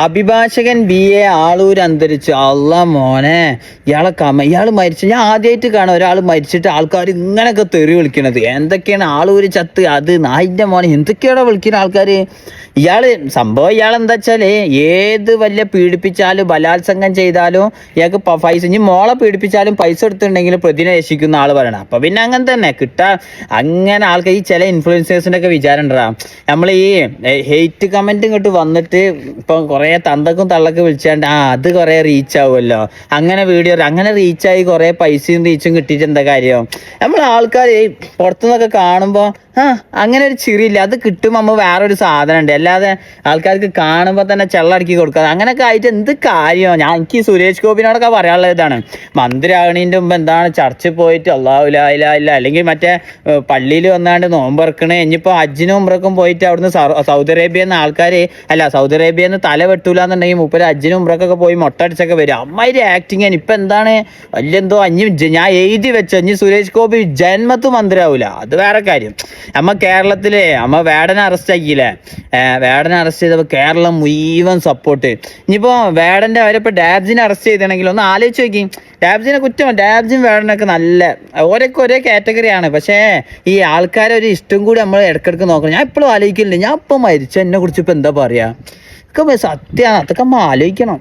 അഭിഭാഷകൻ BA ആളൂർ അന്തരിച്ചു. അള്ളാ മോനെ, ഇയാള് മരിച്ചു. ഞാൻ ആദ്യമായിട്ട് കാണാം ഒരാൾ മരിച്ചിട്ട് ആൾക്കാർ ഇങ്ങനെയൊക്കെ തെറി വിളിക്കണത്. എന്തൊക്കെയാണ് ആളൂര് ചത്ത്, അത് നായിന്റെ മോനെ, എന്തൊക്കെയാണോ വിളിക്കുന്ന ആൾക്കാര്. ഇയാളെന്താ വെച്ചാല് ഏത് വലിയ പീഡിപ്പിച്ചാലും ബലാത്സംഗം ചെയ്താലും ഇയാൾക്ക് പൈസ, ഇനി മോളെ പീഡിപ്പിച്ചാലും പൈസ എടുത്തിട്ടുണ്ടെങ്കിൽ പ്രതിനെ രക്ഷിക്കുന്ന ആള് പറയണം. അപ്പൊ പിന്നെ അങ്ങനെ തന്നെ അങ്ങനെ ആൾക്കാർ ഈ ചില ഇൻഫ്ലുവൻസേഴ്സിന്റെ ഒക്കെ വിചാരം ഉണ്ടാ, നമ്മൾ ഈ ഹെയ്റ്റ് കമന്റ് ഇങ്ങോട്ട് വന്നിട്ട് ഇപ്പൊ കുറെ തന്തക്കും തള്ളക്കും വിളിച്ചാണ്ട് അത് കുറെ റീച്ച് ആവുമല്ലോ, അങ്ങനെ വീഡിയോ അങ്ങനെ റീച്ചായി കുറെ പൈസയും റീച്ചും കിട്ടിയിട്ട് എന്താ കാര്യം. നമ്മൾ ആൾക്കാർ പുറത്തുനിന്നൊക്കെ കാണുമ്പോ അങ്ങനെ ഒരു ചിരിയില്ല, അത് കിട്ടുമ്പോൾ നമ്മൾ വേറൊരു സാധനം ഉണ്ട്. അല്ലാതെ ആൾക്കാർക്ക് കാണുമ്പോൾ തന്നെ ചെള്ളടക്കി കൊടുക്കുക അങ്ങനെയൊക്കെ ആയിട്ട് എന്ത് കാര്യമോ. എനിക്ക് സുരേഷ് ഗോപിനോടൊക്കെ പറയാനുള്ള ഇതാണ്, മന്ത്രി ആകണീൻ്റെ മുമ്പ് എന്താണ് ചർച്ചിൽ പോയിട്ട് അല്ലാഹു ലാ ഇലാഹ ഇല്ല, അല്ലെങ്കിൽ മറ്റേ പള്ളിയിൽ വന്നാണ്ട് നോമ്പറക്കണേ, ഇനിയിപ്പോൾ ഹജ്ജിനും ഉംറക്കും പോയിട്ട് അവിടുന്ന് സൗദി അറേബ്യന്ന് സൗദി അറേബ്യന്ന് തല വെട്ടൂലെന്നുണ്ടെങ്കിൽ മുപ്പര് ഹജ്ജിനും ഉംറക്കൊക്കെ പോയി മൊട്ടടിച്ചൊക്കെ വരും. അമ്മാതിരി ആക്ടിങ്. ഇപ്പം എന്താണ് വലിയെന്തോ ഞാൻ എഴുതി വെച്ച ഇനി സുരേഷ് ഗോപി ജന്മത്ത് മന്ത്രി ആവൂല, അത് വേറെ കാര്യം. കേരളത്തിലെ വേടനെ അറസ്റ്റ് ആക്കിയില്ലേ, വേടനെ അറസ്റ്റ് ചെയ്തപ്പോൾ കേരളം മുഴുവൻ സപ്പോർട്ട്. ഇനിയിപ്പോൾ വേടന്റെ അവരിപ്പോൾ ഡാബ്സിനെ അറസ്റ്റ് ചെയ്തിട്ടുണ്ടെങ്കിൽ ഒന്ന് ആലോചിച്ച് നോക്കി. ഡാബ്സിനെ കുറ്റം, ഡാബ്സും വേടനൊക്കെ നല്ല ഓരോക്കെ ഒരേ കാറ്റഗറിയാണ്. പക്ഷേ ഈ ആൾക്കാരെ ഒരു ഇഷ്ടം കൂടി നമ്മൾ ഇടയ്ക്കിടയ്ക്ക് നോക്കണം. ഞാൻ ഇപ്പോഴും ആലോചിക്കുന്നില്ല, ഞാൻ ഇപ്പം മരിച്ച എന്നെ കുറിച്ച് ഇപ്പം എന്താ പറയാ, ഒക്കെ സത്യമാണ്, അതൊക്കെ നമ്മൾ ആലോചിക്കണം.